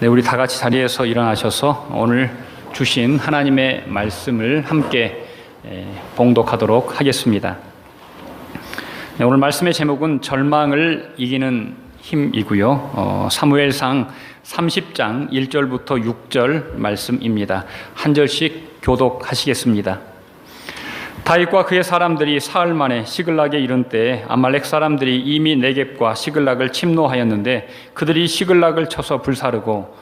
네, 우리 다 같이 자리에서 일어나셔서 오늘 주신 하나님의 말씀을 함께 봉독하도록 하겠습니다. 네, 오늘 말씀의 제목은 절망을 이기는 힘이고요. 사무엘상 30장 1절부터 6절 말씀입니다. 한 절씩 교독하시겠습니다. 다윗과 그의 사람들이 사흘 만에 시글락에 이른 때에 아말렉 사람들이 이미 네겝과 시글락을 침노하였는데 그들이 시글락을 쳐서 불사르고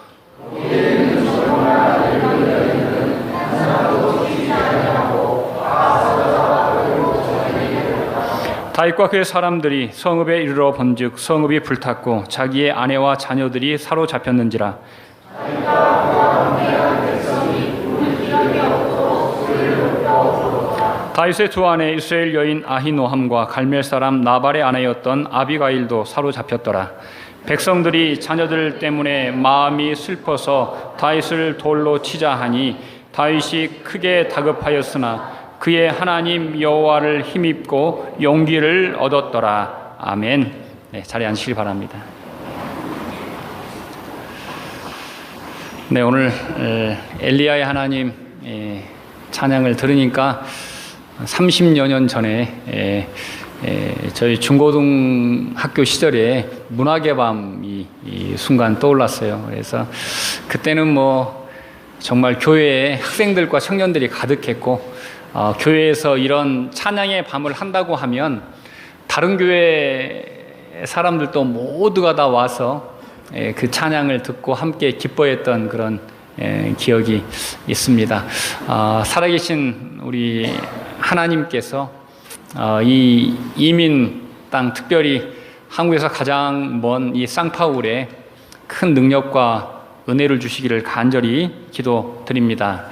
다윗과 그의 사람들이 성읍에 이르러 본즉 성읍이 불탔고 자기의 아내와 자녀들이 사로잡혔는지라. 다윗의 두 아내 이스라엘 여인 아히노함과 갈멜 사람 나발의 아내였던 아비가일도 사로잡혔더라. 백성들이 자녀들 때문에 마음이 슬퍼서 다윗을 돌로 치자 하니 다윗이 크게 다급하였으나 그의 하나님 여호와를 힘입고 용기를 얻었더라. 아멘. 네, 자리에 앉으시기 바랍니다. 네, 오늘 엘리야의 하나님 찬양을 들으니까 30여 년 전에 저희 중고등학교 시절에 문학의 밤이 순간 떠올랐어요. 그래서 그때는 정말 교회에 학생들과 청년들이 가득했고 교회에서 이런 찬양의 밤을 한다고 하면 다른 교회 사람들도 모두가 다 와서 그 찬양을 듣고 함께 기뻐했던 그런 기억이 있습니다. 살아계신 우리 하나님께서 이 이민 땅, 특별히 한국에서 가장 먼 이 쌍파울에 큰 능력과 은혜를 주시기를 간절히 기도드립니다.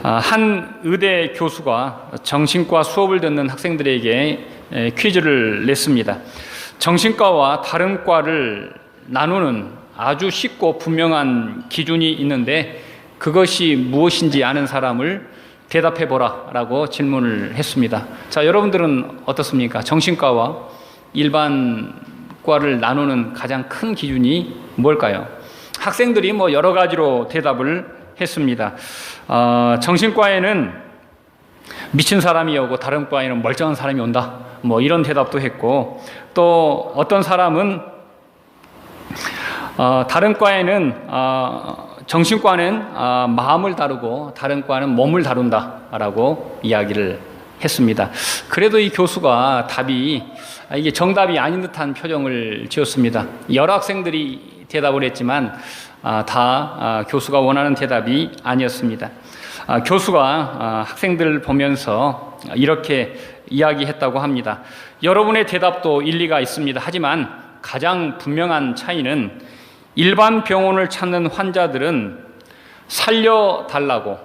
한 의대 교수가 정신과 수업을 듣는 학생들에게 퀴즈를 냈습니다. 정신과와 다른 과를 나누는 아주 쉽고 분명한 기준이 있는데 그것이 무엇인지 아는 사람을 대답해보라 라고 질문을 했습니다. 자, 여러분들은 어떻습니까? 정신과와 일반 과를 나누는 가장 큰 기준이 뭘까요? 학생들이 여러 가지로 대답을 했습니다. 정신과에는 미친 사람이 오고 다른 과에는 멀쩡한 사람이 온다. 이런 대답도 했고, 또 어떤 사람은 다른 과에는 정신과는 마음을 다루고 다른 과는 몸을 다룬다라고 이야기를 했습니다. 그래도 이 교수가 답이 이게 정답이 아닌 듯한 표정을 지었습니다. 여러 학생들이 대답을 했지만 다 교수가 원하는 대답이 아니었습니다. 교수가 학생들을 보면서 이렇게 이야기했다고 합니다. 여러분의 대답도 일리가 있습니다. 하지만 가장 분명한 차이는 일반 병원을 찾는 환자들은 살려달라고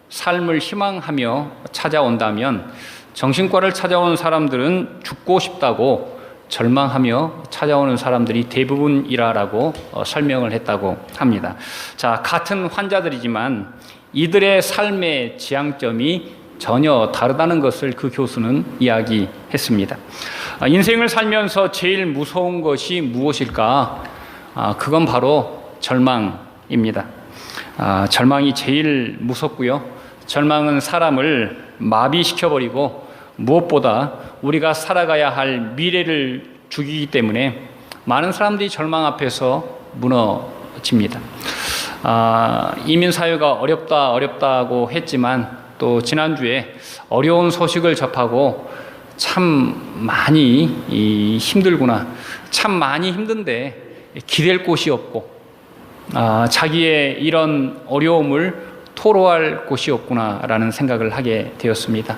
삶을 희망하며 찾아온다면 정신과를 찾아오는 사람들은 죽고 싶다고 절망하며 찾아오는 사람들이 대부분이라고 설명을 했다고 합니다. 자, 같은 환자들이지만 이들의 삶의 지향점이 전혀 다르다는 것을 그 교수는 이야기했습니다. 인생을 살면서 제일 무서운 것이 무엇일까? 그건 바로 절망입니다. 절망이 제일 무섭고요. 절망은 사람을 마비시켜버리고 무엇보다 우리가 살아가야 할 미래를 죽이기 때문에 많은 사람들이 절망 앞에서 무너집니다. 이민사회가 어렵다고 했지만 또 지난주에 어려운 소식을 접하고 참 많이 힘들구나, 참 많이 힘든데 기댈 곳이 없고 자기의 이런 어려움을 토로할 곳이 없구나라는 생각을 하게 되었습니다.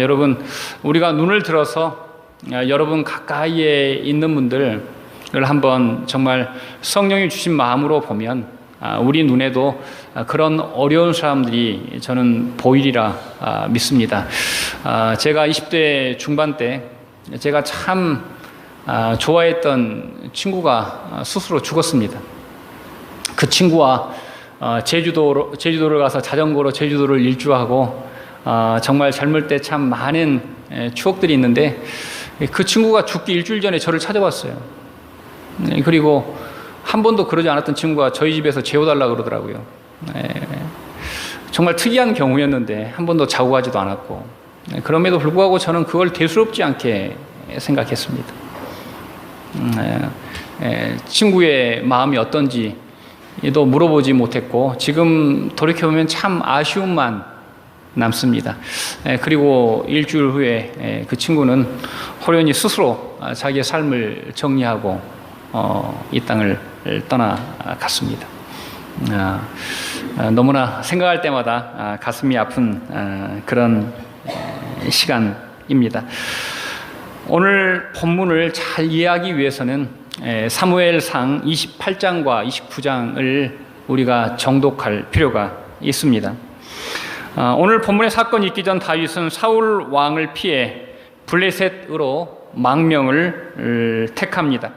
여러분, 우리가 눈을 들어서 여러분 가까이에 있는 분들을 한번 정말 성령이 주신 마음으로 보면 우리 눈에도 그런 어려운 사람들이 저는 보이리라 믿습니다. 제가 20대 중반 때 제가 참 좋아했던 친구가 스스로 죽었습니다. 그 친구와 제주도를 가서 자전거로 제주도를 일주하고 정말 젊을 때 참 많은 추억들이 있는데 그 친구가 죽기 일주일 전에 저를 찾아왔어요. 그리고 한 번도 그러지 않았던 친구가 저희 집에서 재워달라고 그러더라고요. 정말 특이한 경우였는데 한 번도 자고 가지도 않았고, 그럼에도 불구하고 저는 그걸 대수롭지 않게 생각했습니다. 친구의 마음이 어떤지도 물어보지 못했고, 지금 돌이켜보면 참 아쉬움만 남습니다. 그리고 일주일 후에 그 친구는 호련히 스스로 자기의 삶을 정리하고 이 땅을 떠나갔습니다. 너무나 생각할 때마다 가슴이 아픈 그런 시간입니다. 오늘 본문을 잘 이해하기 위해서는 사무엘상 28장과 29장을 우리가 정독할 필요가 있습니다. 오늘 본문의 사건이 있기 전 다윗은 사울 왕을 피해 블레셋으로 망명을 택합니다.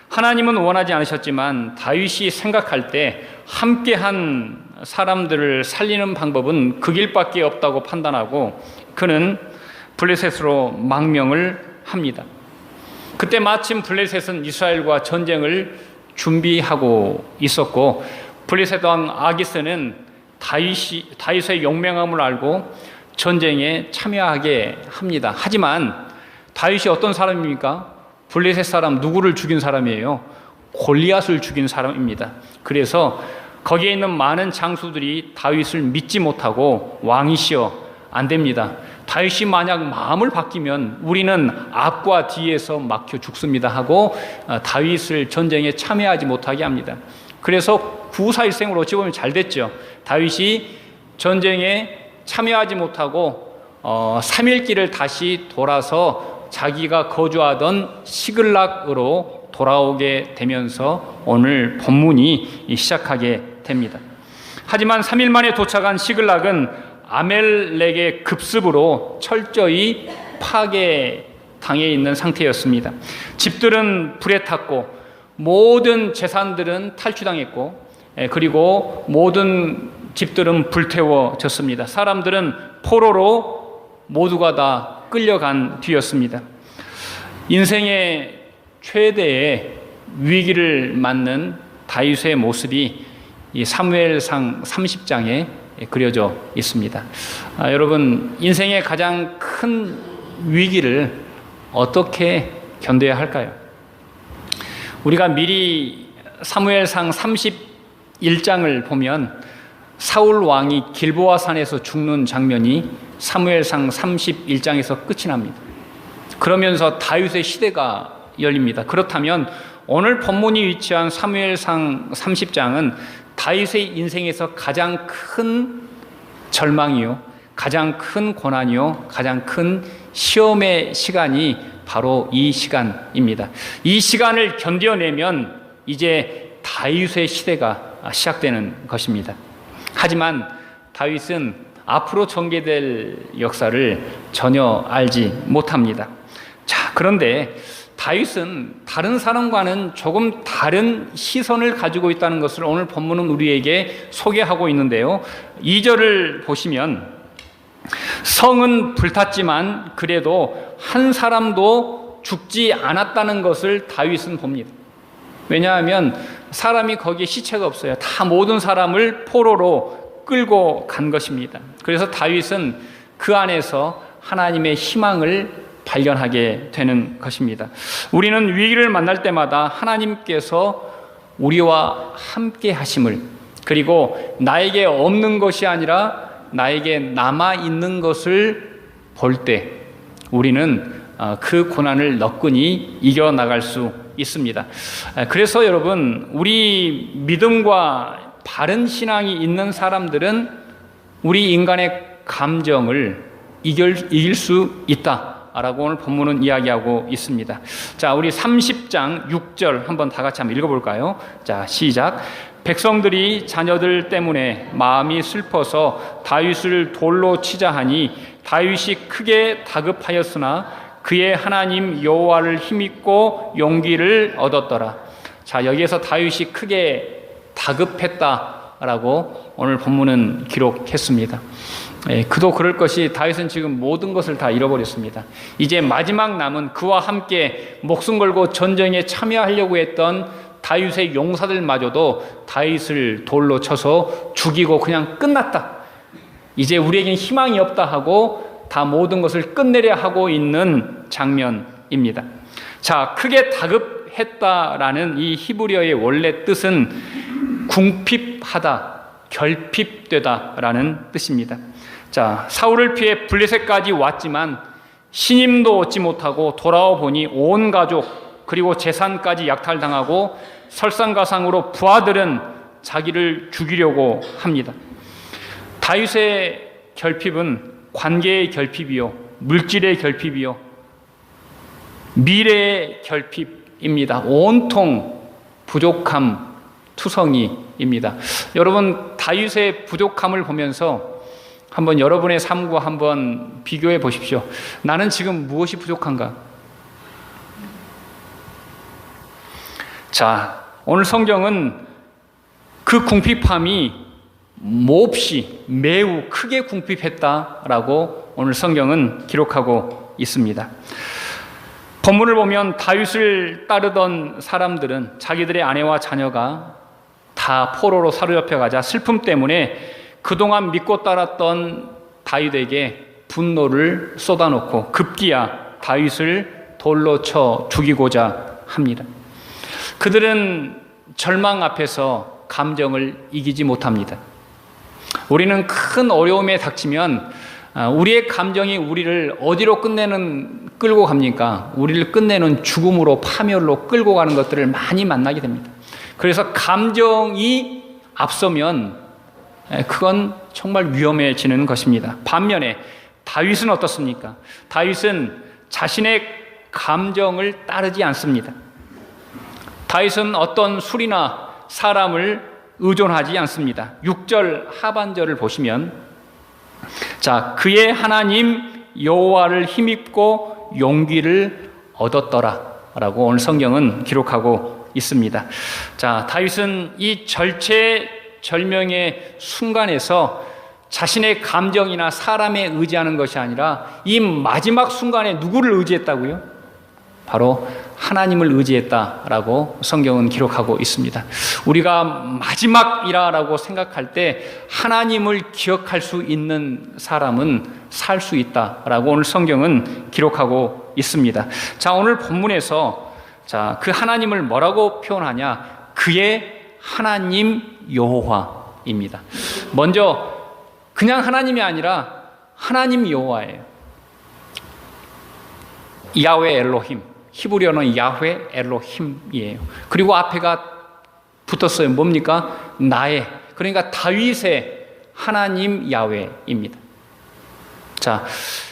하나님은 원하지 않으셨지만 다윗이 생각할 때 함께한 사람들을 살리는 방법은 그 길밖에 없다고 판단하고 그는 블레셋으로 망명을 합니다. 그때 마침 블레셋은 이스라엘과 전쟁을 준비하고 있었고, 블레셋 왕 아기스는 다윗의 용맹함을 알고 전쟁에 참여하게 합니다. 하지만 다윗이 어떤 사람입니까? 블레셋 사람 누구를 죽인 사람이에요? 골리앗을 죽인 사람입니다. 그래서 거기에 있는 많은 장수들이 다윗을 믿지 못하고 왕이시여 안 됩니다. 다윗이 만약 마음을 바뀌면 우리는 앞과 뒤에서 막혀 죽습니다 하고 다윗을 전쟁에 참여하지 못하게 합니다. 그래서 구사일생으로 어찌 보면 잘 됐죠. 다윗이 전쟁에 참여하지 못하고 3일 길을 다시 돌아서 자기가 거주하던 시글락으로 돌아오게 되면서 오늘 본문이 시작하게 됩니다. 하지만 3일 만에 도착한 시글락은 아멜렉의 급습으로 철저히 파괴당해 있는 상태였습니다. 집들은 불에 탔고 모든 재산들은 탈취당했고 그리고 모든 집들은 불태워졌습니다. 사람들은 포로로 모두가 다 끌려간 뒤였습니다. 인생의 최대의 위기를 맞는 다윗의 모습이 이 사무엘상 30장에 그려져 있습니다. 여러분, 인생의 가장 큰 위기를 어떻게 견뎌야 할까요? 우리가 미리 사무엘상 31장을 보면 사울 왕이 길보아 산에서 죽는 장면이 사무엘상 31장에서 끝이 납니다. 그러면서 다윗의 시대가 열립니다. 그렇다면 오늘 본문이 위치한 사무엘상 30장은 다윗의 인생에서 가장 큰 절망이요, 가장 큰 고난이요, 가장 큰 시험의 시간이 바로 이 시간입니다. 이 시간을 견뎌내면 이제 다윗의 시대가 시작되는 것입니다. 하지만 다윗은 앞으로 전개될 역사를 전혀 알지 못합니다. 자, 그런데 다윗은 다른 사람과는 조금 다른 시선을 가지고 있다는 것을 오늘 본문은 우리에게 소개하고 있는데요. 2절을 보시면 성은 불탔지만 그래도 한 사람도 죽지 않았다는 것을 다윗은 봅니다. 왜냐하면 사람이 거기에 시체가 없어요. 다 모든 사람을 포로로 끌고 간 것입니다. 그래서 다윗은 그 안에서 하나님의 희망을 발견하게 되는 것입니다. 우리는 위기를 만날 때마다 하나님께서 우리와 함께 하심을, 그리고 나에게 없는 것이 아니라 나에게 남아있는 것을 볼 때 우리는 그 고난을 너끈히 이겨나갈 수 있습니다. 그래서 여러분, 우리 믿음과 바른 신앙이 있는 사람들은 우리 인간의 감정을 이길 수 있다라고 오늘 본문은 이야기하고 있습니다. 자, 우리 30장 6절 한번 다 같이 한번 읽어볼까요? 자, 시작. 백성들이 자녀들 때문에 마음이 슬퍼서 다윗을 돌로 치자 하니 다윗이 크게 다급하였으나 그의 하나님 여호와를 힘입고 용기를 얻었더라. 자, 여기에서 다윗이 크게 다급했다라고 오늘 본문은 기록했습니다. 그도 그럴 것이 다윗은 지금 모든 것을 다 잃어버렸습니다. 이제 마지막 남은 그와 함께 목숨 걸고 전쟁에 참여하려고 했던 다윗의 용사들마저도 다윗을 돌로 쳐서 죽이고 그냥 끝났다. 이제 우리에겐 희망이 없다 하고 다 모든 것을 끝내려 하고 있는 장면입니다. 자, 크게 다급했다라는 이 히브리어의 원래 뜻은 궁핍하다, 결핍되다라는 뜻입니다. 자, 사울을 피해 블레셋까지 왔지만 신임도 얻지 못하고 돌아와 보니 온 가족 그리고 재산까지 약탈당하고 설상가상으로 부하들은 자기를 죽이려고 합니다. 다윗의 결핍은 관계의 결핍이요, 물질의 결핍이요, 미래의 결핍입니다. 온통 부족함 투성이입니다. 여러분, 다윗의 부족함을 보면서 한번 여러분의 삶과 한번 비교해 보십시오. 나는 지금 무엇이 부족한가? 자, 오늘 성경은 그 궁핍함이 몹시 매우 크게 궁핍했다라고 오늘 성경은 기록하고 있습니다. 본문을 보면 다윗을 따르던 사람들은 자기들의 아내와 자녀가 다 포로로 사로잡혀 가자 슬픔 때문에 그동안 믿고 따랐던 다윗에게 분노를 쏟아놓고 급기야 다윗을 돌로 쳐 죽이고자 합니다. 그들은 절망 앞에서 감정을 이기지 못합니다. 우리는 큰 어려움에 닥치면 우리의 감정이 우리를 어디로 끌고 갑니까? 우리를 끝내는 죽음으로, 파멸로 끌고 가는 것들을 많이 만나게 됩니다. 그래서 감정이 앞서면 그건 정말 위험해지는 것입니다. 반면에 다윗은 어떻습니까? 다윗은 자신의 감정을 따르지 않습니다. 다윗은 어떤 술이나 사람을 의존하지 않습니다. 6절 하반절을 보시면, 자, 그의 하나님 여호와를 힘입고 용기를 얻었더라 라고 오늘 성경은 기록하고 있습니다. 자, 다윗은 이 절체절명의 순간에서 자신의 감정이나 사람에 의지하는 것이 아니라 이 마지막 순간에 누구를 의지했다고요? 바로 하나님을 의지했다라고 성경은 기록하고 있습니다. 우리가 마지막이라고 생각할 때 하나님을 기억할 수 있는 사람은 살 수 있다라고 오늘 성경은 기록하고 있습니다. 자, 오늘 본문에서 자, 그 하나님을 뭐라고 표현하냐? 그의 하나님 여호와입니다. 먼저 그냥 하나님이 아니라 하나님 여호와예요. 야훼 엘로힘, 히브리어는 야훼 엘로힘이에요. 그리고 앞에가 붙었어요. 뭡니까? 나의, 그러니까 다윗의 하나님 야훼입니다. 자,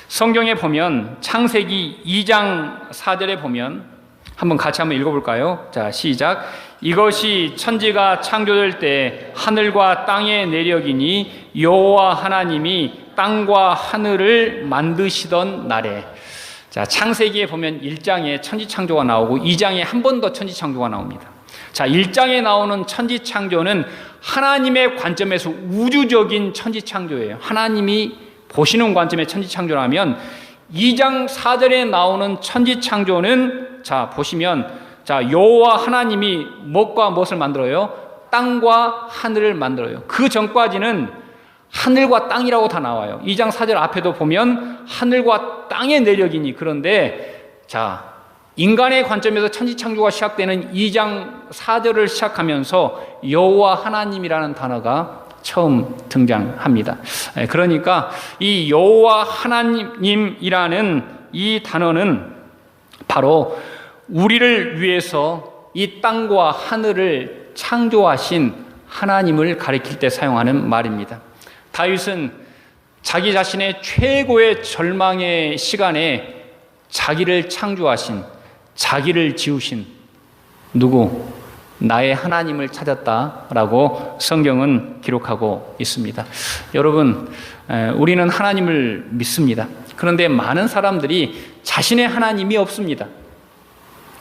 성경에 보면 창세기 2장 4절에 보면 한번 같이 한번 읽어볼까요? 자, 시작. 이것이 천지가 창조될 때 하늘과 땅의 내력이니 여호와 하나님이 땅과 하늘을 만드시던 날에. 자, 창세기에 보면 1장에 천지창조가 나오고 2장에 한 번 더 천지창조가 나옵니다. 자, 1장에 나오는 천지창조는 하나님의 관점에서 우주적인 천지창조예요. 하나님이 보시는 관점의 천지창조라면 2장 4절에 나오는 천지창조는 자, 보시면 자, 여호와 하나님이 무엇과 무엇을 만들어요? 땅과 하늘을 만들어요. 그 전까지는 하늘과 땅이라고 다 나와요. 2장 4절 앞에도 보면 하늘과 땅의 내력이니. 그런데 자, 인간의 관점에서 천지창조가 시작되는 2장 4절을 시작하면서 여호와 하나님이라는 단어가 처음 등장합니다. 그러니까 이 여호와 하나님이라는 이 단어는 바로 우리를 위해서 이 땅과 하늘을 창조하신 하나님을 가리킬 때 사용하는 말입니다. 다윗은 자기 자신의 최고의 절망의 시간에 자기를 창조하신, 자기를 지으신 누구? 나의 하나님을 찾았다라고 성경은 기록하고 있습니다. 여러분, 우리는 하나님을 믿습니다. 그런데 많은 사람들이 자신의 하나님이 없습니다.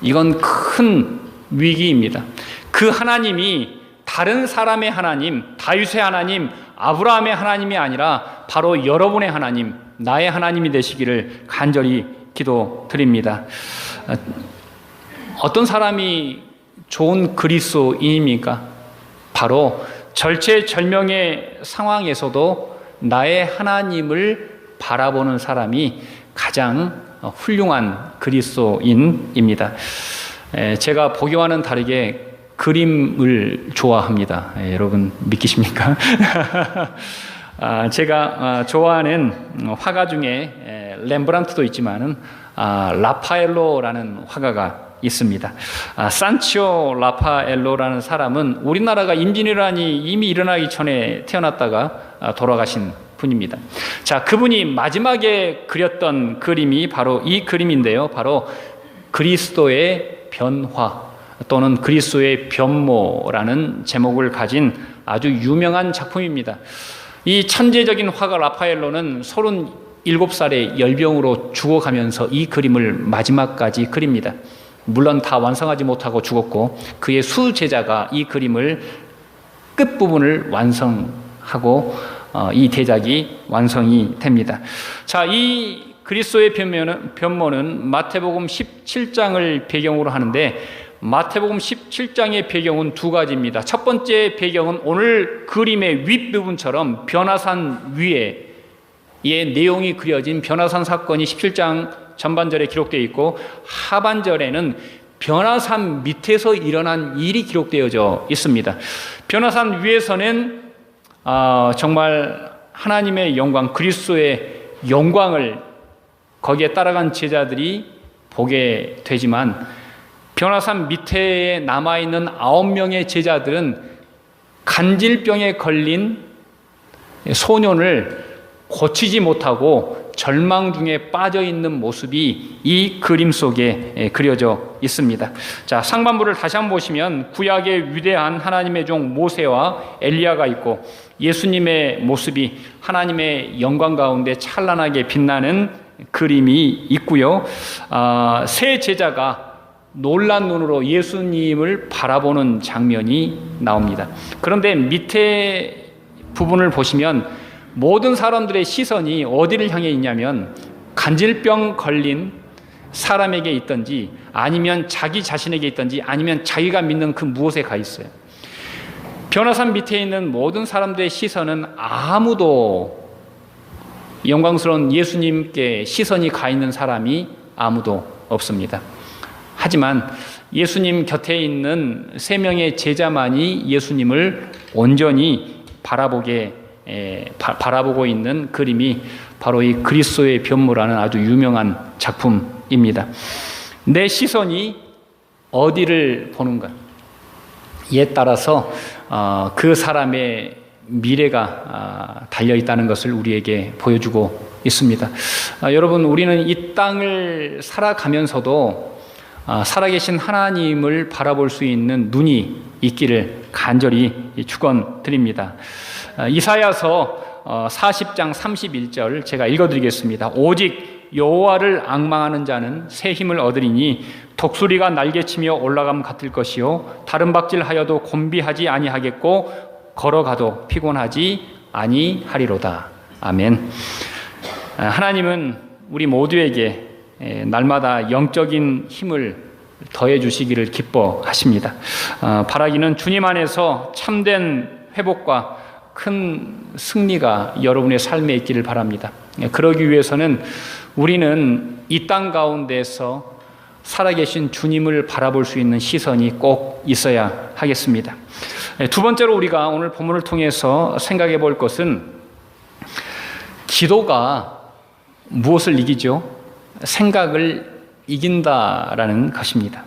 이건 큰 위기입니다. 그 하나님이 다른 사람의 하나님, 다윗의 하나님, 아브라함의 하나님이 아니라 바로 여러분의 하나님, 나의 하나님이 되시기를 간절히 기도드립니다. 어떤 사람이 좋은 그리스도인입니까? 바로 절체절명의 상황에서도 나의 하나님을 바라보는 사람이 가장 훌륭한 그리스도인입니다. 제가 보기와는 다르게 그림을 좋아합니다. 여러분 믿기십니까? 제가 좋아하는 화가 중에 렘브란트도 있지만은 라파엘로라는 화가가 있습니다. 산치오 라파엘로라는 사람은 우리나라가 임진왜란이 이미 일어나기 전에 태어났다가 돌아가신 분입니다. 자, 그분이 마지막에 그렸던 그림이 바로 이 그림인데요. 바로 그리스도의 변화 또는 그리스도의 변모라는 제목을 가진 아주 유명한 작품입니다. 이 천재적인 화가 라파엘로는 37살에 열병으로 죽어가면서 이 그림을 마지막까지 그립니다. 물론 다 완성하지 못하고 죽었고 그의 수제자가 이 그림을 끝부분을 완성하고 이 대작이 완성이 됩니다. 자, 이 그리스도의 변모는 마태복음 17장을 배경으로 하는데 마태복음 17장의 배경은 두 가지입니다. 첫 번째 배경은 오늘 그림의 윗부분처럼 변화산 위에 내용이 그려진 변화산 사건이 17장 전반절에 기록되어 있고 하반절에는 변화산 밑에서 일어난 일이 기록되어져 있습니다. 변화산 위에서는 정말 하나님의 영광, 그리스도의 영광을 거기에 따라간 제자들이 보게 되지만 변화산 밑에 남아있는 9명의 제자들은 간질병에 걸린 소년을 고치지 못하고 절망 중에 빠져 있는 모습이 이 그림 속에 그려져 있습니다. 자, 상반부를 다시 한번 보시면 구약의 위대한 하나님의 종 모세와 엘리야가 있고 예수님의 모습이 하나님의 영광 가운데 찬란하게 빛나는 그림이 있고요. 세 제자가 놀란 눈으로 예수님을 바라보는 장면이 나옵니다. 그런데 밑에 부분을 보시면 모든 사람들의 시선이 어디를 향해 있냐면 간질병 걸린 사람에게 있든지 아니면 자기 자신에게 있든지 아니면 자기가 믿는 그 무엇에 가 있어요. 변화산 밑에 있는 모든 사람들의 시선은 아무도 영광스러운 예수님께 시선이 가 있는 사람이 아무도 없습니다. 하지만 예수님 곁에 있는 3명의 제자만이 예수님을 온전히 바라보고 있는 그림이 바로 이 그리스도의 변모라는 아주 유명한 작품입니다. 내 시선이 어디를 보는가? 이에 따라서 그 사람의 미래가 달려있다는 것을 우리에게 보여주고 있습니다. 여러분, 우리는 이 땅을 살아가면서도 살아계신 하나님을 바라볼 수 있는 눈이 있기를 간절히 축원드립니다. 이사야서 40장 31절 제가 읽어드리겠습니다. 오직 여호와를 앙망하는 자는 새 힘을 얻으리니 독수리가 날개치며 올라감 같을 것이요 다른 박질하여도 곤비하지 아니하겠고 걸어가도 피곤하지 아니하리로다. 아멘. 하나님은 우리 모두에게 날마다 영적인 힘을 더해 주시기를 기뻐하십니다. 바라기는 주님 안에서 참된 회복과 큰 승리가 여러분의 삶에 있기를 바랍니다. 그러기 위해서는 우리는 이 땅 가운데서 살아계신 주님을 바라볼 수 있는 시선이 꼭 있어야 하겠습니다. 두 번째로 우리가 오늘 본문을 통해서 생각해 볼 것은 기도가 무엇을 이기죠? 생각을 이긴다라는 것입니다.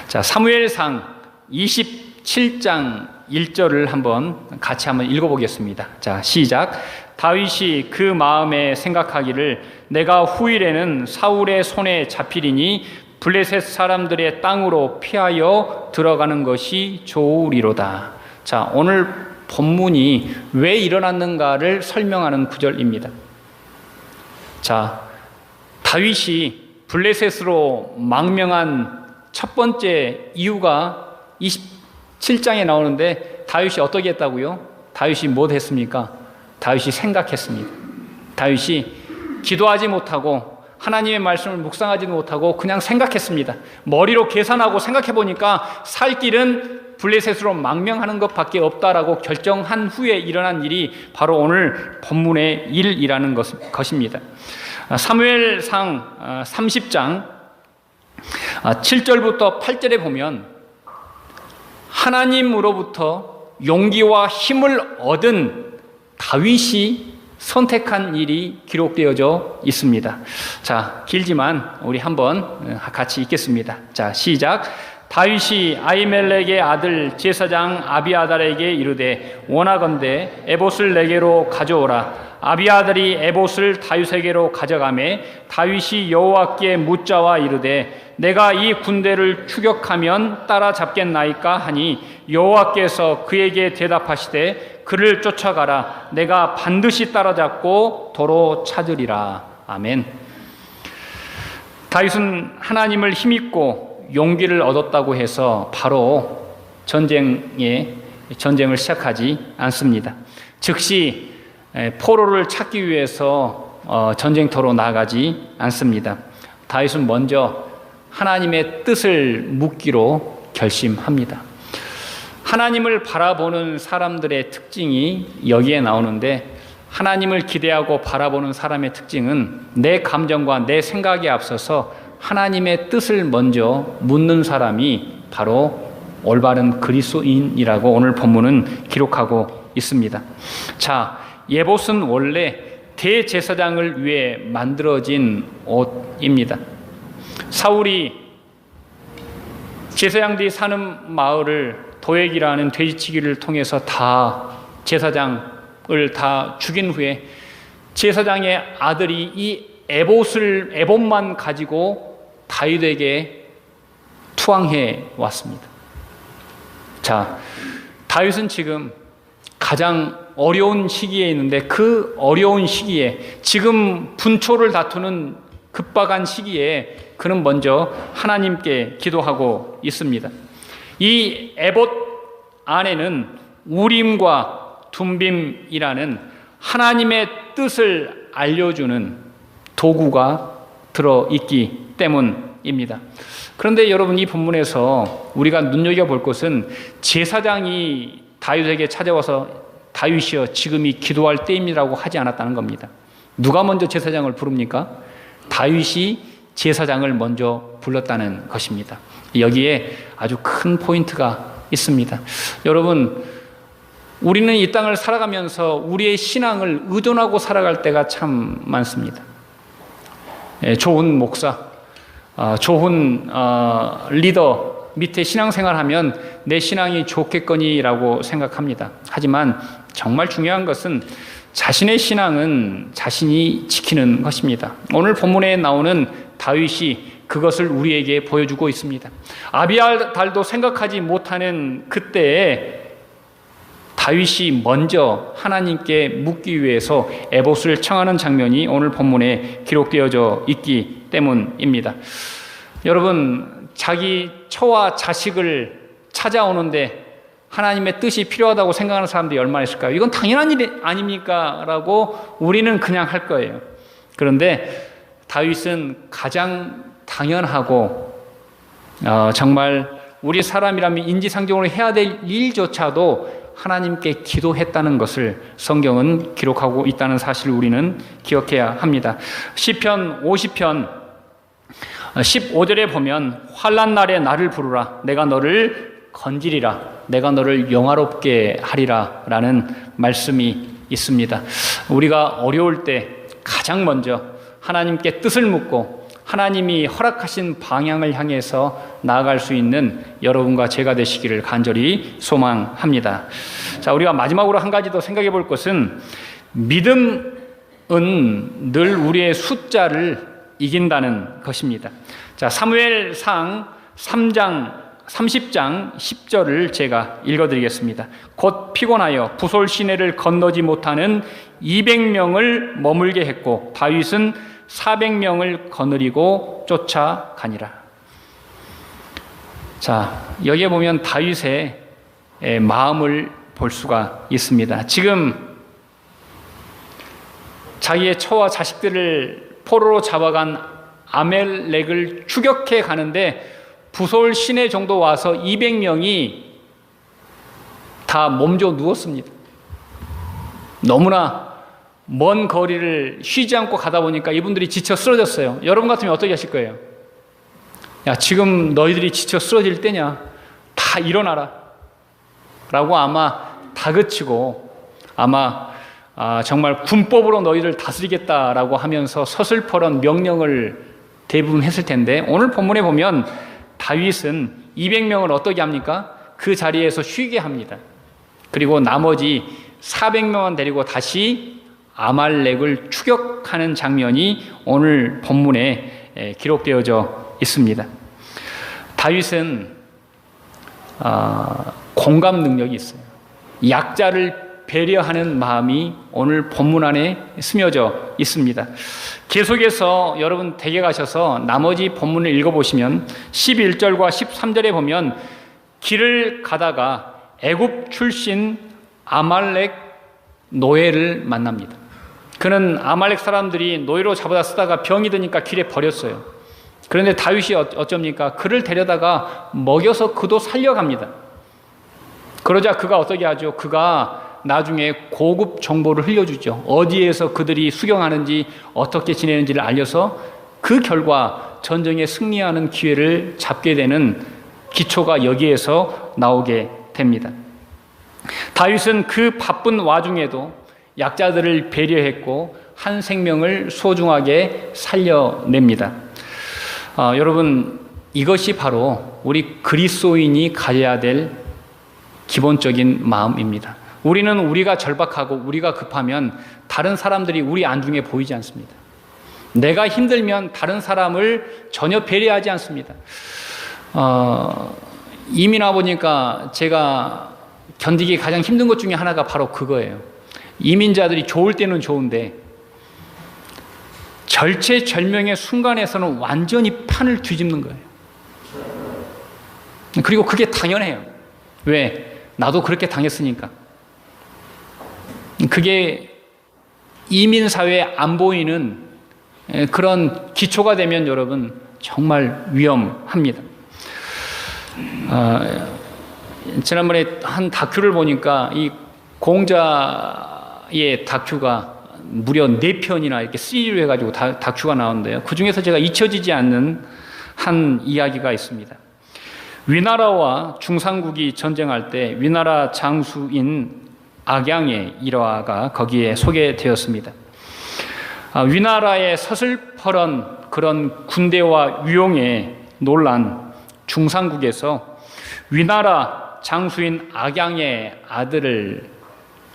자, 사무엘상 27장 1절을 같이 한번 읽어보겠습니다. 자, 시작. 다윗이 그 마음에 생각하기를 내가 후일에는 사울의 손에 잡히리니 블레셋 사람들의 땅으로 피하여 들어가는 것이 좋으리로다. 자, 오늘 본문이 왜 일어났는가를 설명하는 구절입니다. 자, 다윗이 블레셋으로 망명한 첫 번째 이유가 27장에 나오는데 다윗이 어떻게 했다고요? 다윗이 뭐 했습니까? 다윗이 생각했습니다. 다윗이 기도하지 못하고 하나님의 말씀을 묵상하지도 못하고 그냥 생각했습니다. 머리로 계산하고 생각해 보니까 살 길은 블레셋으로 망명하는 것밖에 없다라고 결정한 후에 일어난 일이 바로 오늘 본문의 일이라는 것입니다. 사무엘상 30장 7절부터 8절에 보면 하나님으로부터 용기와 힘을 얻은 다윗이 선택한 일이 기록되어져 있습니다. 자, 길지만 우리 한번 같이 읽겠습니다. 자, 시작. 다윗이 아히멜렉의 아들 제사장 아비아달에게 이르되 원하건대 에봇을 내게로 가져오라. 아비아달이 에봇을 다윗에게로 가져가매 다윗이 여호와께 묻자와 이르되 내가 이 군대를 추격하면 따라잡겠나이까 하니 여호와께서 그에게 대답하시되 그를 쫓아가라. 내가 반드시 따라잡고 도로 찾으리라. 아멘. 다윗은 하나님을 힘입고 용기를 얻었다고 해서 바로 전쟁을 시작하지 않습니다. 즉시 포로를 찾기 위해서 전쟁터로 나가지 않습니다. 다윗은 먼저 하나님의 뜻을 묻기로 결심합니다. 하나님을 바라보는 사람들의 특징이 여기에 나오는데, 하나님을 기대하고 바라보는 사람의 특징은 내 감정과 내 생각에 앞서서 하나님의 뜻을 먼저 묻는 사람이 바로 올바른 그리스도인이라고 오늘 본문은 기록하고 있습니다. 자, 에봇은 원래 대제사장을 위해 만들어진 옷입니다. 사울이 제사장들이 사는 마을을 도액이라는 돼지치기를 통해서 다 제사장을 다 죽인 후에 제사장의 아들이 이 에봇만 가지고 다윗에게 투항해 왔습니다. 자, 다윗은 지금 가장 어려운 시기에 있는데, 그 어려운 시기에, 지금 분초를 다투는 급박한 시기에 그는 먼저 하나님께 기도하고 있습니다. 이 에봇 안에는 우림과 둠빔이라는 하나님의 뜻을 알려주는 도구가 들어있기 때문입니다. 그런데 여러분, 이 본문에서 우리가 눈여겨볼 것은 제사장이 다윗에게 찾아와서 다윗이여 지금이 기도할 때입니다라고 하지 않았다는 겁니다. 누가 먼저 제사장을 부릅니까? 다윗이 제사장을 먼저 불렀다는 것입니다. 여기에 아주 큰 포인트가 있습니다. 여러분, 우리는 이 땅을 살아가면서 우리의 신앙을 의존하고 살아갈 때가 참 많습니다. 좋은 목사, 좋은 리더 밑에 신앙생활하면 내 신앙이 좋겠거니라고 생각합니다. 하지만 정말 중요한 것은 자신의 신앙은 자신이 지키는 것입니다. 오늘 본문에 나오는 다윗이 그것을 우리에게 보여주고 있습니다. 아비아달도 생각하지 못하는 그때에 다윗이 먼저 하나님께 묻기 위해서 에봇을 청하는 장면이 오늘 본문에 기록되어져 있기 때문입니다. 여러분, 자기 처와 자식을 찾아오는데 하나님의 뜻이 필요하다고 생각하는 사람들이 얼마나 있을까요? 이건 당연한 일 아닙니까? 라고 우리는 그냥 할 거예요. 그런데 다윗은 가장 당연하고 정말 우리 사람이라면 인지상정으로 해야 될 일조차도 하나님께 기도했다는 것을 성경은 기록하고 있다는 사실을 우리는 기억해야 합니다. 시편 50편 15절에 보면 환난 날에 나를 부르라, 내가 너를 건지리라, 내가 너를 영화롭게 하리라 라는 말씀이 있습니다. 우리가 어려울 때 가장 먼저 하나님께 뜻을 묻고 하나님이 허락하신 방향을 향해서 나아갈 수 있는 여러분과 제가 되시기를 간절히 소망합니다. 자, 우리가 마지막으로 한 가지 더 생각해 볼 것은, 믿음은 늘 우리의 숫자를 이긴다는 것입니다. 자, 사무엘상 30장 10절을 제가 읽어드리겠습니다. 곧 피곤하여 부솔 시내를 건너지 못하는 200명을 머물게 했고 다윗은 400명을 거느리고 쫓아가니라. 자, 여기에 보면 다윗의 마음을 볼 수가 있습니다. 지금 자기의 처와 자식들을 포로로 잡아간 아멜렉을 추격해 가는데 부솔 시내 정도 와서 200명이 다 몸져 누웠습니다. 너무나 먼 거리를 쉬지 않고 가다 보니까 이분들이 지쳐 쓰러졌어요. 여러분 같으면 어떻게 하실 거예요? 야, 지금 너희들이 지쳐 쓰러질 때냐? 다 일어나라 라고 아마 다그치고 아마 정말 군법으로 너희를 다스리겠다라고 하면서 서슬퍼런 명령을 대부분 했을 텐데, 오늘 본문에 보면 다윗은 200명을 어떻게 합니까? 그 자리에서 쉬게 합니다. 그리고 나머지 400명만 데리고 다시 아말렉을 추격하는 장면이 오늘 본문에 기록되어져 있습니다. 다윗은 공감 능력이 있어요. 약자를 배려하는 마음이 오늘 본문 안에 스며져 있습니다. 계속해서 여러분 댁에 가셔서 나머지 본문을 읽어보시면 11절과 13절에 보면 길을 가다가 애굽 출신 아말렉 노예를 만납니다. 그는 아말렉 사람들이 노예로 잡아다 쓰다가 병이 드니까 길에 버렸어요. 그런데 다윗이 어쩝니까? 그를 데려다가 먹여서 그도 살려갑니다. 그러자 그가 어떻게 하죠? 그가 나중에 고급 정보를 흘려주죠. 어디에서 그들이 수경하는지 어떻게 지내는지를 알려서 그 결과 전쟁에 승리하는 기회를 잡게 되는 기초가 여기에서 나오게 됩니다. 다윗은 그 바쁜 와중에도 약자들을 배려했고 한 생명을 소중하게 살려냅니다. 여러분, 이것이 바로 우리 그리스도인이 가져야 될 기본적인 마음입니다. 우리는 우리가 절박하고 우리가 급하면 다른 사람들이 우리 안중에 보이지 않습니다. 내가 힘들면 다른 사람을 전혀 배려하지 않습니다. 이민 와보니까 제가 견디기 가장 힘든 것 중에 하나가 바로 그거예요. 이민자들이 좋을 때는 좋은데 절체절명의 순간에서는 완전히 판을 뒤집는 거예요. 그리고 그게 당연해요. 왜? 나도 그렇게 당했으니까. 그게 이민사회에 안 보이는 그런 기초가 되면 여러분 정말 위험합니다. 지난번에 한 다큐를 보니까 이 공자의 다큐가 무려 4편이나 이렇게 3D로 해가지고 다큐가 나오는데요. 그 중에서 제가 잊혀지지 않는 한 이야기가 있습니다. 위나라와 중상국이 전쟁할 때 위나라 장수인 악양의 일화가 거기에 소개되었습니다. 위나라의 서슬퍼런 그런 군대와 위용에 놀란 중상국에서 위나라 장수인 악양의 아들을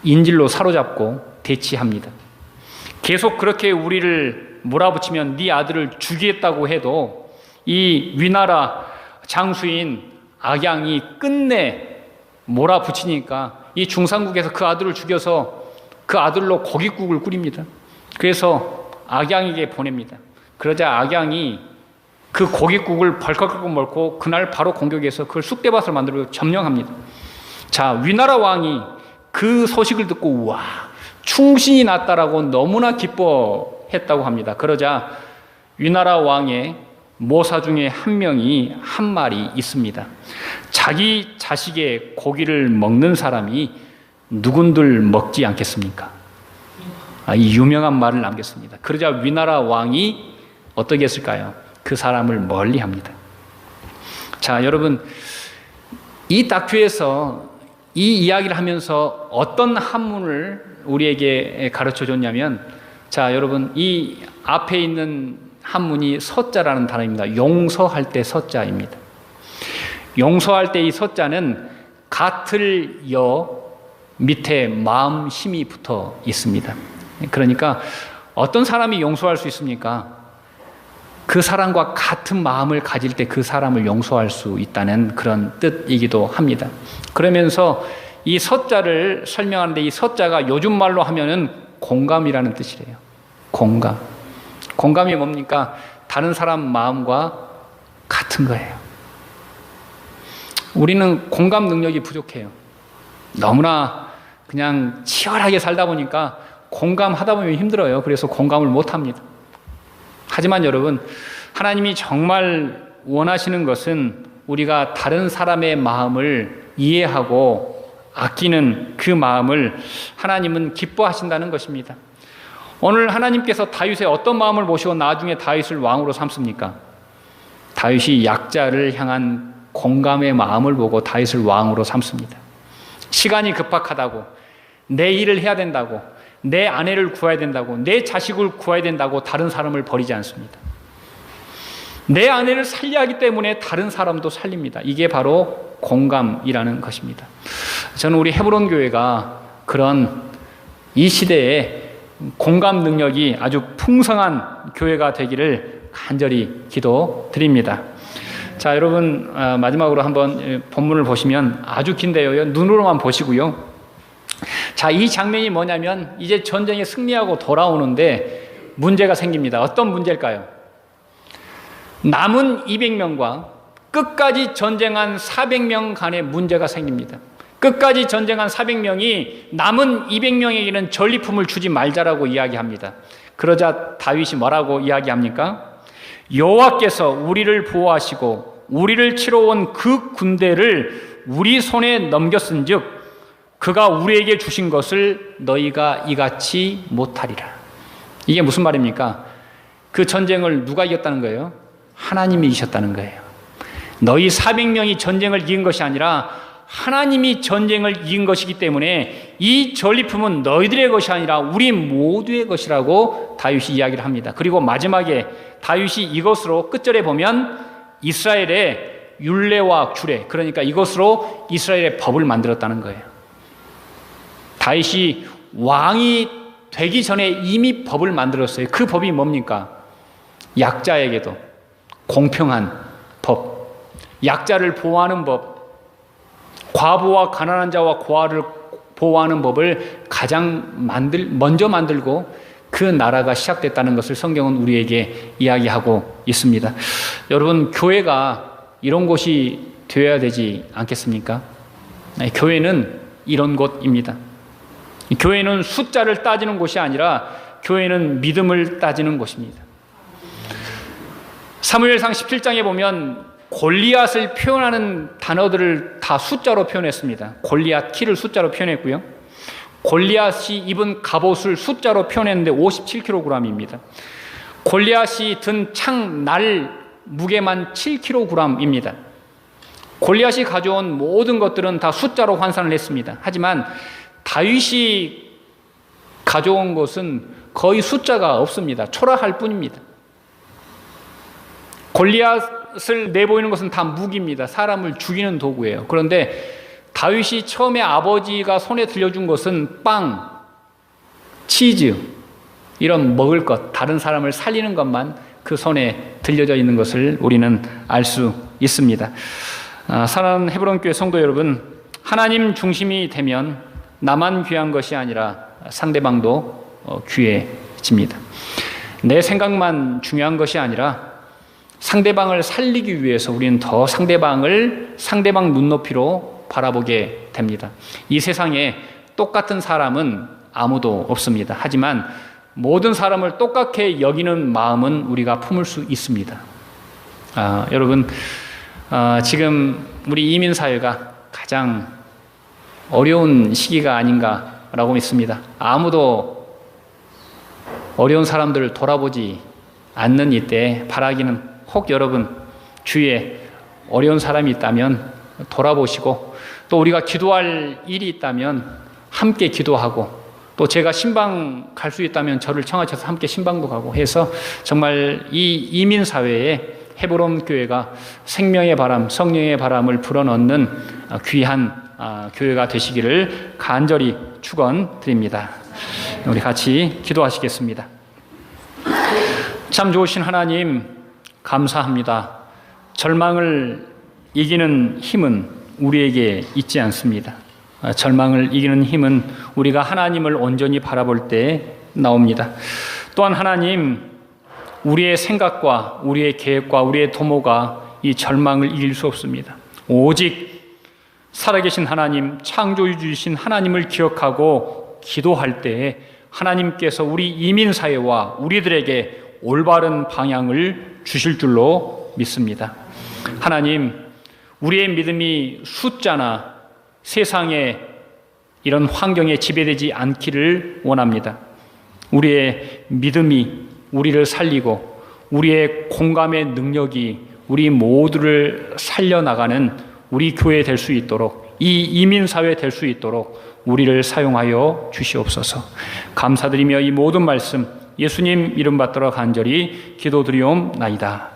인질로 사로잡고 대치합니다. 계속 그렇게 우리를 몰아붙이면 네 아들을 죽이겠다고 해도 이 위나라 장수인 악양이 끝내 몰아붙이니까 이 중상국에서 그 아들을 죽여서 그 아들로 고깃국을 끓입니다. 그래서 악양에게 보냅니다. 그러자 악양이 그 고깃국을 벌컥벌컥 먹고 그날 바로 공격해서 그걸 쑥대밭을 만들고 점령합니다. 자, 위나라 왕이 그 소식을 듣고 우와, 충신이 났다라고 너무나 기뻐했다고 합니다. 그러자 위나라 왕의 모사 중에 한 명이 한 말이 있습니다. 자기 자식의 고기를 먹는 사람이 누군들 먹지 않겠습니까? 이 유명한 말을 남겼습니다. 그러자 위나라 왕이 어떻게 했을까요? 그 사람을 멀리 합니다. 자, 여러분, 이 다큐에서 이 이야기를 하면서 어떤 한문을 우리에게 가르쳐 줬냐면, 자, 여러분, 이 앞에 있는 한문이 서자라는 단어입니다. 용서할 때 서자입니다. 용서할 때 이 서자는 같을 여 밑에 마음 힘이 붙어 있습니다. 그러니까 어떤 사람이 용서할 수 있습니까? 그 사람과 같은 마음을 가질 때 그 사람을 용서할 수 있다는 그런 뜻이기도 합니다. 그러면서 이 서자를 설명하는데 이 서자가 요즘 말로 하면은 공감이라는 뜻이래요. 공감. 공감이 뭡니까? 다른 사람 마음과 같은 거예요. 우리는 공감 능력이 부족해요. 너무나 그냥 치열하게 살다 보니까 공감하다 보면 힘들어요. 그래서 공감을 못 합니다. 하지만 여러분, 하나님이 정말 원하시는 것은 우리가 다른 사람의 마음을 이해하고 아끼는 그 마음을 하나님은 기뻐하신다는 것입니다. 오늘 하나님께서 다윗의 어떤 마음을 보시고 나중에 다윗을 왕으로 삼습니까? 다윗이 약자를 향한 공감의 마음을 보고 다윗을 왕으로 삼습니다. 시간이 급박하다고, 내 일을 해야 된다고, 내 아내를 구해야 된다고, 내 자식을 구해야 된다고 다른 사람을 버리지 않습니다. 내 아내를 살려야 하기 때문에 다른 사람도 살립니다. 이게 바로 공감이라는 것입니다. 저는 우리 헤브론 교회가 그런 이 시대에 공감 능력이 아주 풍성한 교회가 되기를 간절히 기도드립니다. 자, 여러분, 마지막으로 한번 본문을 보시면 아주 긴데요. 눈으로만 보시고요. 자, 이 장면이 뭐냐면 이제 전쟁에 승리하고 돌아오는데 문제가 생깁니다. 어떤 문제일까요? 남은 200명과 끝까지 전쟁한 400명 간의 문제가 생깁니다. 끝까지 전쟁한 400명이 남은 200명에게는 전리품을 주지 말자라고 이야기합니다. 그러자 다윗이 뭐라고 이야기합니까? 여호와께서 우리를 보호하시고 우리를 치러 온 그 군대를 우리 손에 넘겼은즉 그가 우리에게 주신 것을 너희가 이같이 못하리라. 이게 무슨 말입니까? 그 전쟁을 누가 이겼다는 거예요? 하나님이 이기셨다는 거예요. 너희 400명이 전쟁을 이긴 것이 아니라 하나님이 전쟁을 이긴 것이기 때문에 이 전리품은 너희들의 것이 아니라 우리 모두의 것이라고 다윗이 이야기를 합니다. 그리고 마지막에 다윗이 이것으로 끝절에 보면 이스라엘의 율례와 규례, 그러니까 이것으로 이스라엘의 법을 만들었다는 거예요. 다윗이 왕이 되기 전에 이미 법을 만들었어요. 그 법이 뭡니까? 약자에게도 공평한 법, 약자를 보호하는 법, 과부와 가난한 자와 고아를 보호하는 법을 먼저 만들고 그 나라가 시작됐다는 것을 성경은 우리에게 이야기하고 있습니다. 여러분, 교회가 이런 곳이 되어야 되지 않겠습니까? 교회는 이런 곳입니다. 교회는 숫자를 따지는 곳이 아니라 교회는 믿음을 따지는 곳입니다. 사무엘상 17장에 보면 골리앗을 표현하는 단어들을 다 숫자로 표현했습니다. 골리앗 키를 숫자로 표현했고요. 골리앗이 입은 갑옷을 숫자로 표현했는데 57kg입니다. 골리앗이 든 창 날 무게만 7kg입니다. 골리앗이 가져온 모든 것들은 다 숫자로 환산을 했습니다. 하지만 다윗이 가져온 것은 거의 숫자가 없습니다. 초라할 뿐입니다. 골리앗을 내보이는 것은 다 무기입니다. 사람을 죽이는 도구예요. 그런데 다윗이 처음에 아버지가 손에 들려준 것은 빵, 치즈, 이런 먹을 것, 다른 사람을 살리는 것만 그 손에 들려져 있는 것을 우리는 알 수 있습니다. 사랑하는 헤브론 교회 성도 여러분, 하나님 중심이 되면 나만 귀한 것이 아니라 상대방도 귀해집니다. 내 생각만 중요한 것이 아니라 상대방을 살리기 위해서 우리는 더 상대방 눈높이로 바라보게 됩니다. 이 세상에 똑같은 사람은 아무도 없습니다. 하지만 모든 사람을 똑같게 여기는 마음은 우리가 품을 수 있습니다. 여러분, 지금 우리 이민사회가 가장 어려운 시기가 아닌가라고 믿습니다. 아무도 어려운 사람들을 돌아보지 않는 이때 바라기는 혹 여러분 주위에 어려운 사람이 있다면 돌아보시고, 또 우리가 기도할 일이 있다면 함께 기도하고, 또 제가 신방 갈 수 있다면 저를 청하셔서 함께 신방도 가고 해서 정말 이 이민사회에 헤브론 교회가 생명의 바람, 성령의 바람을 불어넣는 귀한 교회가 되시기를 간절히 축원드립니다. 우리 같이 기도하시겠습니다. 참 좋으신 하나님, 감사합니다. 절망을 이기는 힘은 우리에게 있지 않습니다. 절망을 이기는 힘은 우리가 하나님을 온전히 바라볼 때 나옵니다. 또한 하나님, 우리의 생각과 우리의 계획과 우리의 도모가 이 절망을 이길 수 없습니다. 오직 살아계신 하나님, 창조주이신 하나님을 기억하고 기도할 때에 하나님께서 우리 이민사회와 우리들에게 올바른 방향을 주실 줄로 믿습니다. 하나님, 우리의 믿음이 숫자나 세상의 이런 환경에 지배되지 않기를 원합니다. 우리의 믿음이 우리를 살리고 우리의 공감의 능력이 우리 모두를 살려나가는 우리 교회 될 수 있도록, 이 이민사회 될 수 있도록 우리를 사용하여 주시옵소서. 감사드리며 이 모든 말씀 예수님 이름 받들어 간절히 기도드리옵나이다.